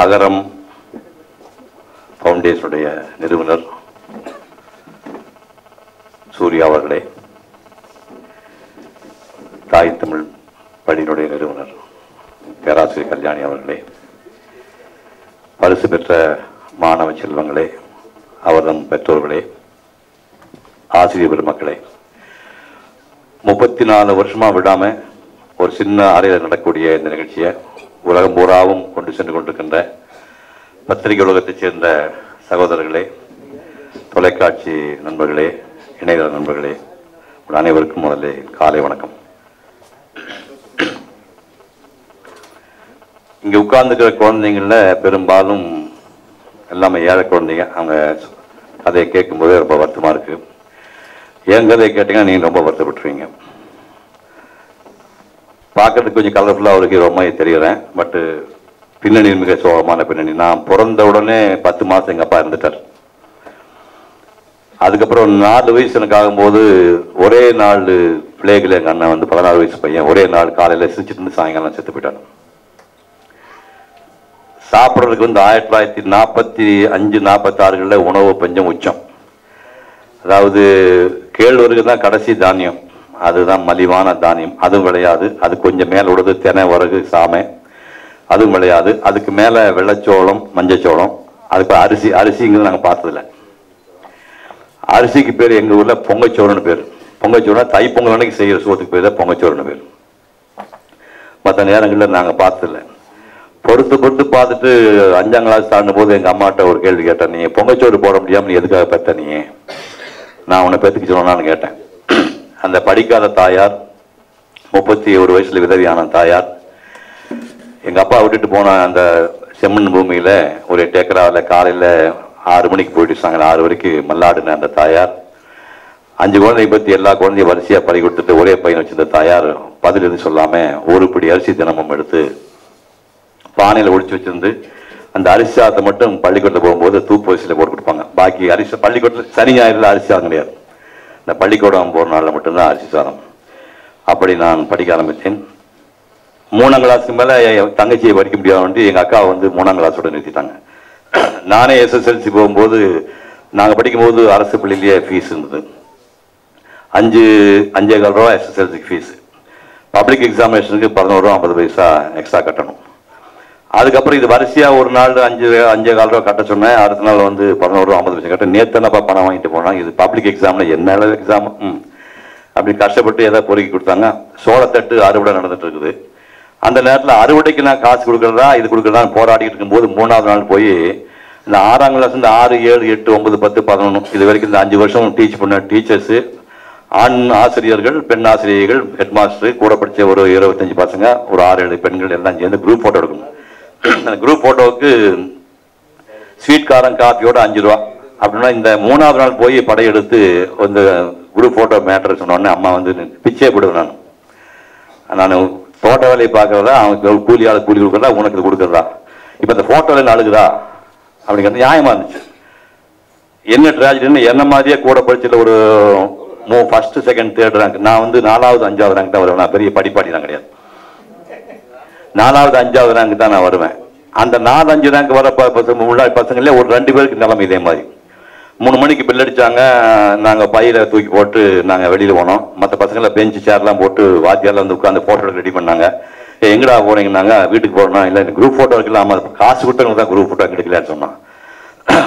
அகரம் ஃபவுண்டேஷனுடைய நிறுவனர் சூர்யா அவர்களே, தாய் தமிழ் பள்ளியினுடைய நிறுவனர் பேராசிரியர் கல்யாணி அவர்களே, பரிசு பெற்ற மாணவ செல்வங்களே, அவர்தம் பெற்றோர்களே, ஆசிரியர் பெருமக்களே, 34 வருஷமா விடாம ஒரு சின்ன அறையில் நடக்கக்கூடிய இந்த நிகழ்ச்சியை உலகம் பூராவும் கொண்டு சென்று கொண்டிருக்கின்ற பத்திரிகை உலகத்தைச் சேர்ந்த சகோதரர்களே, தொலைக்காட்சி நண்பர்களே, இணையதள நண்பர்களே, அனைவருக்கும் முதல்ல காலை வணக்கம். இங்கே உட்கார்ந்துக்கிற குழந்தைங்கள பெரும்பாலும் எல்லாமே ஏழை குழந்தைங்க. அவங்க கதையை கேட்கும்போதே ரொம்ப வருத்தமாக இருக்குது. என் கதையை கேட்டிங்கன்னா நீங்கள் ரொம்ப வருத்தப்பட்டுருவீங்க. பார்க்கறதுக்கு கொஞ்சம் கலர்ஃபுல்லாக ஒரு ஹீரோ மாதிரி தெரிகிறேன். பட்டு பின்னணி மிக சோகமான பின்னணி. நான் பிறந்த உடனே 10 மாதம் எங்கள் அப்பா இருந்துட்டார். அதுக்கப்புறம் 4 வயசு எனக்கு ஆகும்போது ஒரே நாள் பிளேகில் எங்கள் அண்ணன் வந்து 16 வயசு பையன் ஒரே நாள் காலையில் சிரிச்சிட்டு இருந்து சாயங்காலம் செத்து போயிட்டாங்க. சாப்பிட்றதுக்கு வந்து 1945-46 உணவு பஞ்சம் உச்சம். அதாவது கேழ்வரகு தான் கடைசி தானியம், அதுதான் மலிவான தானியம். அதுவும் விளையாது. அது கொஞ்சம் மேலே உள்ளது தெனை, வரகு, சாமை, அதுவும் விளையாது. அதுக்கு மேலே வெள்ளைச்சோளம், மஞ்சச்சோளம், அதுக்கு அரிசிங்கிறது நாங்கள் பார்த்ததில்ல. அரிசிக்கு பேர் எங்கள் ஊரில் பொங்கச்சோறுன்னு பேர். பொங்கச்சோறுனா தைப்பொங்கல் அன்னைக்கு செய்கிற சோத்துக்கு பேர் தான் பொங்கச்சோறுன்னு பேர். மற்ற நேரங்களில் நாங்கள் பார்த்ததில்ல. பொறுத்து பார்த்துட்டு 5ஆம் கிளாஸ் தாண்டும் போது எங்கள் அம்மாட்ட ஒரு கேள்வி கேட்டேன். நீ பொங்கச்சோறு போட முடியாமல் நீ எதுக்காக பெற்ற? நீ நான் உன்னை பெற்றுக்க சொன்னான்னு கேட்டேன். அந்த படிக்காத தாயார், 31 வயசுல விதவியான தாயார், எங்கள் அப்பா விட்டுட்டு போன அந்த செம்மண் பூமியில் ஒரு 8 ஏக்கராவில் காலையில் 6 மணிக்கு போயிட்டு சாயங்காலம் 6 வரைக்கும் மல்லாடுன அந்த தாயார், 5 குழந்தையை பற்றி எல்லா குழந்தையும் வரிசையாக பறி கொடுத்துட்டு ஒரே பையன் வச்சிருந்த தாயார் பதில் எதுவும் சொல்லாமல் ஒரு பிடி அரிசி தினமும் எடுத்து பானையில் ஒழிச்சு வச்சிருந்து அந்த அரிசி சாதத்தை மட்டும் பள்ளிக்கூடத்தில் போகும்போது தூப்பு வரிசையில் போட்டு கொடுப்பாங்க. பாக்கி அரிசி பள்ளிக்கூடத்தில் சனி ஞாயிறில் அரிசி சாதம் கிடையாது. இந்த பள்ளிக்கூடம் போகிற நாளில் மட்டும்தான் அரிசி சாதம். அப்படி நான் படிக்க ஆரம்பித்தேன். 3ஆம் கிளாஸுக்கு மேலே என் தங்கச்சியை படிக்க முடியாது. எங்கள் அக்காவை வந்து 3ஆம் கிளாஸோட நிறுத்திட்டாங்க. நானே SSLC போகும்போது, நாங்கள் படிக்கும்போது அரசு பள்ளியிலேயே ஃபீஸ் இருந்தது. 5.25 ரூபா SSLCக்கு ஃபீஸு. பப்ளிக் எக்ஸாமினேஷனுக்கு 11 ரூபா 50 பைசா எக்ஸ்ட்ரா கட்டணும். அதுக்கப்புறம் இது வரிசையாக ஒரு நாள் 5.25 ரூபா கட்ட சொன்னேன். அடுத்த நாள் வந்து 11 ரூபா 50 பைசா கட்ட. நேற்று என்னப்பா பணம் வாங்கிட்டு போனாங்க. இது பப்ளிக் எக்ஸாமில் என்ன எக்ஸாம் அப்படி கஷ்டப்பட்டு ஏதாவது பொறுக்கி கொடுத்தாங்க. சோளத்தட்டு அறுவடை நடந்துட்டு இருக்குது. அந்த நேரத்தில் அறுவடைக்கு நான் காசு கொடுக்குறதா இது கொடுக்குறதா போராடிட்டு இருக்கும்போது 3ஆவது நாள் போய் இந்த 6ஆம் கிளாஸ்லேருந்து 6, 7, 8, 9, 10, 11 இது வரைக்கும் இந்த 5 வருஷம் டீச் பண்ண டீச்சர்ஸு, ஆண் ஆசிரியர்கள், பெண் ஆசிரியர்கள், ஹெட் மாஸ்டர், கூட படித்த ஒரு 25 பசங்க, ஒரு 6-7 பெண்கள் எல்லாம் சேர்ந்து குரூப் ஃபோட்டோ எடுக்கணும். அந்த குரூப் ஃபோட்டோவுக்கு ஸ்வீட் காரம் காஃபியோட 5 ரூபா. அப்படின்னா இந்த 3ஆவது நாள் போய் படையெடுத்து இந்த குரூப் ஃபோட்டோ மேட்டர் சொன்னோடனே அம்மா வந்து பிச்சே போடுவேன். நான் தோட்ட வேலையை பார்க்கறதா, அவனுக்கு கூலி கொடுக்குறதா, உனக்கு கொடுக்குறதா, இப்போ இந்த ஃபோட்டோவில் அழுகுதா அப்படிங்கிறது நியாயமாக இருந்துச்சு. என்ன ட்ராஜடின்னு என்ன மாதிரியே கூட படிச்சதில் ஒரு 1st, 2nd, 3rd ரேங்க். நான் வந்து 4வது, 5வது ரேங்க் தான் வருவேன். நான் பெரிய படிப்பாடிலாம் கிடையாது. 4வது, 5வது ரேங்க் தான் நான் வருவேன். அந்த 4, 5 ரேங்க் வர முன்னாடி பசங்களே ஒரு 2 பேருக்கு நிலைமை இதே மாதிரி. 3 மணிக்கு பில் அடித்தாங்க. நாங்கள் பையில தூக்கி போட்டு நாங்கள் வெளியில் போனோம். மற்ற பசங்களை பெஞ்சு சேர்லாம் போட்டு வாத்தியாரில் வந்து உட்காந்து ஃபோட்டோ ரெடி பண்ணாங்க. எங்கடா போறீங்கன்னாங்க, வீட்டுக்கு போகிறோம். இல்லை குரூப் ஃபோட்டோ எடுக்கலாம். ஆமாம், காசு கொடுத்தவங்க தான் குரூப் ஃபோட்டோ எடுக்கலான்னு சொன்னான்.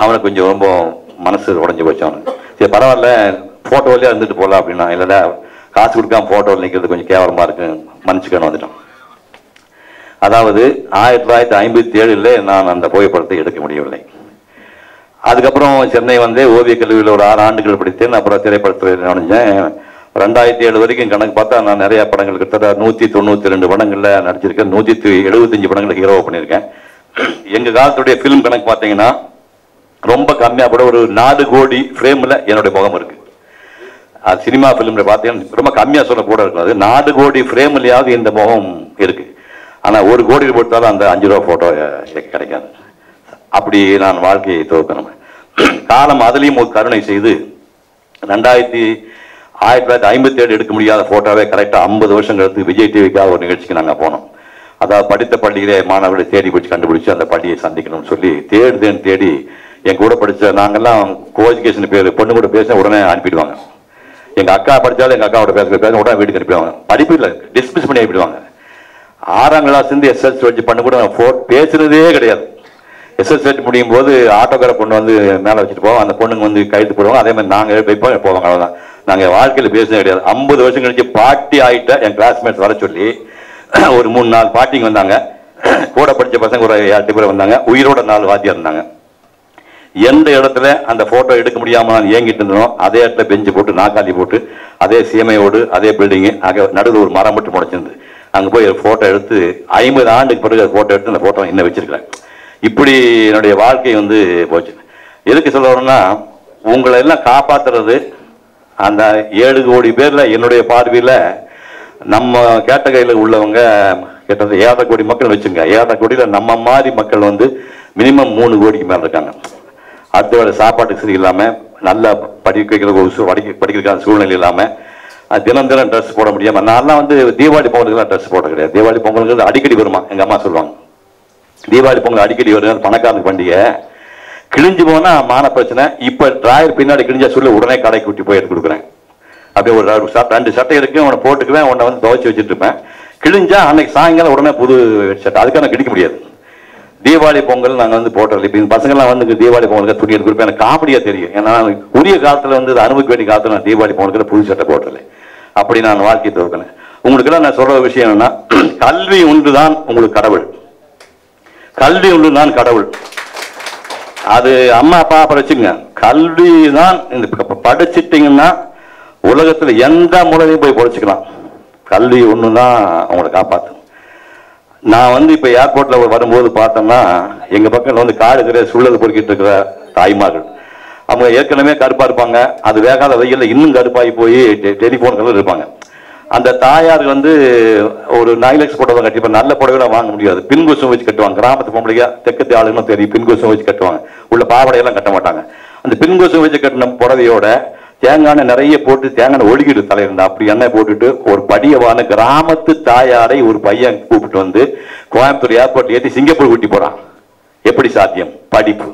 அவனுக்கு கொஞ்சம் ரொம்ப மனசு உடஞ்சி போச்சு. அவனுக்கு சரி பரவாயில்ல, ஃபோட்டோவிலே இருந்துட்டு போகலாம் அப்படின்னா. இல்லைடா, காசு கொடுக்காம ஃபோட்டோவில் நிற்கிறது கொஞ்சம் கேவலமாக இருக்கு, மன்னிச்சுக்கணும் வந்துட்டோம். அதாவது 1957 நான் அந்த புகைப்படத்தை எடுக்க முடியவில்லை. அதுக்கப்புறம் சென்னை வந்து ஓவியக் கல்லூரியில் ஒரு 6 ஆண்டுகள் படித்தேன். அப்புறம் திரைப்படத்துறையில் நுழைஞ்சேன். 2007 வரைக்கும் கணக்கு பார்த்தா நான் நிறைய படங்கள் கிட்டத்தட்ட 192 படங்களில் நடிச்சிருக்கேன். 175 படங்கள் ஹீரோவாக பண்ணியிருக்கேன். எங்கள் காலத்துடைய ஃபிலிம் கணக்கு பார்த்தீங்கன்னா ரொம்ப கம்மியாக கூட ஒரு 4 கோடி ஃப்ரேமில் என்னுடைய முகம் இருக்குது. அது சினிமா ஃபிலிமில் பார்த்தீங்கன்னா ரொம்ப கம்மியாக சொல்ல கூட இருக்கும். அது 4 கோடி ஃப்ரேம்லையாவது இந்த முகம் இருக்குது. ஆனால் 1 கோடி போட்டாலும் அந்த 5 ரூபா ஃபோட்டோ கிடைக்காது. அப்படி நான் வாழ்க்கையை துவக்கணும். காலம் அதுலேயும் ஒரு கருணை செய்து 1957 எடுக்க முடியாத ஃபோட்டோவே கரெக்டாக 50 வருஷம் கழித்து விஜய் டிவிக்காக ஒரு நிகழ்ச்சிக்கு நாங்கள் போனோம். அதாவது படித்த பள்ளியிலே மாணவர்களை தேடி பிடிச்சி கண்டுபிடிச்சு அந்த பள்ளியை சந்திக்கணும்னு சொல்லி தேடி என் கூட படித்த நாங்கெல்லாம் கோஎஜுகேஷன் பேர் பொண்ணு கூட பேச உடனே அனுப்பிடுவாங்க. எங்கள் அக்கா படித்தாலும் எங்கள் அக்காவோட பேச உடனே வீட்டுக்கு அனுப்பிடுவாங்க. படிப்பு இல்லை, டிஸ்மிஸ் பண்ணி அனுப்பிடுவாங்க. 6ஆம் கிளாஸ்லேருந்து SSLC வச்சு பண்ண கூட பேசுறதே கிடையாது. SSLC முடியும் போது ஆட்டோக்கார பொண்ணு வந்து மேலே வச்சுட்டு போவோம், அந்த பொண்ணுங்க வந்து கைது போடுவாங்க. அதே மாதிரி நாங்கள் வைப்போம் போவாங்க. அவ்வளோதான். நாங்கள் வாழ்க்கையில் பேசுனதே கிடையாது. 50 வருஷம் கழிச்சு பாட்டி ஆகிட்ட என் கிளாஸ்மேட்ஸ் வர சொல்லி ஒரு 3-4 பாட்டிங்க வந்தாங்க. கூட படித்த பசங்க ஒரு 8 பேர் வந்தாங்க. உயிரோட 4 வாத்தியார் இருந்தாங்க. எந்த இடத்துல அந்த போட்டோ எடுக்க முடியாம நான் ஏங்கிட்டு இருந்தோம், அதே இடத்துல பெஞ்சு போட்டு நாக்காளி போட்டு அதே சீமையோடு அதே பில்டிங்கு அங்கே நடுவில் ஒரு மரம் மட்டும் முளைச்சிருந்து அங்கே போய் போட்டோ எடுத்து 50 ஆண்டுக்கு பிறகு போட்டோ எடுத்து அந்த போட்டோ இன்னும் வச்சிருக்கிறேன். இப்படி என்னுடைய வாழ்க்கை வந்து போச்சு. எதுக்கு சொல்ல வரேன்னா, உங்களை எல்லாம் காப்பாத்துறது அந்த 7 கோடி பேர்ல என்னுடைய பார்வையில் நம்ம கேட்டகையில் உள்ளவங்க கிட்டத்தட்ட 7.5 கோடி மக்கள் வச்சுங்க. 7.5 கோடியில் நம்ம மாதிரி மக்கள் வந்து மினிமம் 3 கோடிக்கு மேலே இருக்காங்க. அடுத்த வேலை சாப்பாட்டுக்கு சரி இல்லாமல், நல்லா படிக்கிறதுக்கான சூழ்நிலை இல்லாமல், தினம் ட்ரெஸ் போட முடியாமல், நான்லாம் வந்து தீபாவளி பொங்கலுக்குலாம் ட்ரெஸ் போட கிடையாது. தீபாவளி பொங்கலுக்கு அடிக்கடி வருமா, எங்கள் அம்மா சொல்லுவாங்க. தீபாவளி பொங்கல் அடிக்கடி வருது, பணக்காரங்க பண்டிகை. கிழிஞ்சு போனால் மான பிரச்சனை. இப்போ டிராயர் பின்னாடி கிழிஞ்சா சொல்லி உடனே கடைக்கு கூட்டி போய் எடுத்து கொடுக்குறேன். அப்படியே ஒரு 2 சட்டை இருக்கு, உன்னை போட்டுக்குவேன், உன்னை வந்து துவைச்சி வச்சுட்டு இருப்பேன். கிழிஞ்சா அன்னைக்கு சாயங்காலம் உடனே புது சட்டை. அதுக்காக கிடைக்க முடியாது. தீபாவளி பொங்கல் நாங்கள் வந்து போட்டோம். இப்போ இந்த பசங்கள்லாம் வந்து தீபாவளி பொங்கலுக்கு துணி எடுத்து எனக்கு காமெடியாக தெரியும். ஏன்னா உரிய காலத்தில் வந்து அனுபவிக்க வேண்டிய காலத்தில் நான் தீபாவளி பொங்கலுக்கு புது சட்டை போட்டலை. அப்படி நான் வாழ்க்கையை துவக்கினேன். உங்களுக்கெல்லாம் நான் சொல்ற விஷயம் என்னன்னா, கல்வி ஒன்று தான் உங்களுக்கு கடவுள். கல்வி ஒன்று தான் கடவுள். அது அம்மா அப்பா படிச்சுங்க. கல்வி தான் இந்த படிச்சுட்டீங்கன்னா உலகத்தில் எந்த மூலையும் போய் படிச்சுக்கலாம். கல்வி ஒன்று தான் அவங்களை காப்பாற்றும். நான் வந்து இப்போ ஏர்போர்ட்டில் வரும்போது பார்த்தோம்னா, எங்கள் பக்கம் வந்து காடு கரையை சுள்ளது பொறுக்கிட்டு இருக்கிற தாய்மார்கள், அவங்க ஏற்கனவே கருப்பாக இருப்பாங்க. அது வேகாத வெயிலில் இன்னும் கருப்பாகி போய் டெலிஃபோன் கலர் இருப்பாங்க. அந்த தாயாருக்கு வந்து ஒரு 9 லட்சம் புடவை கட்டிப்பா, நல்ல புடவைலாம் வாங்க முடியாது. பின்கொசும் வச்சு கட்டுவாங்க. கிராமத்து பொம்பளைங்க தெற்கத்து ஆளுங்களும் தெரியும், பின்கொசும் வச்சு கட்டுவாங்க. உள்ள பாவடையெல்லாம் கட்ட மாட்டாங்க. அந்த பின்கொசும் வச்சு கட்டின புடவையோட தேங்காய் நிறைய போட்டு தேங்காய் ஒழுகிடு தலையிருந்தா அப்படி எண்ணெய் போட்டுட்டு ஒரு படியவான கிராமத்து தாயாரை ஒரு பையன் கூப்பிட்டு வந்து கோயம்புத்தூர் ஏர்போர்ட் ஏற்றி சிங்கப்பூர் கூட்டி போறான். எப்படி சாத்தியம்? படிப்பு.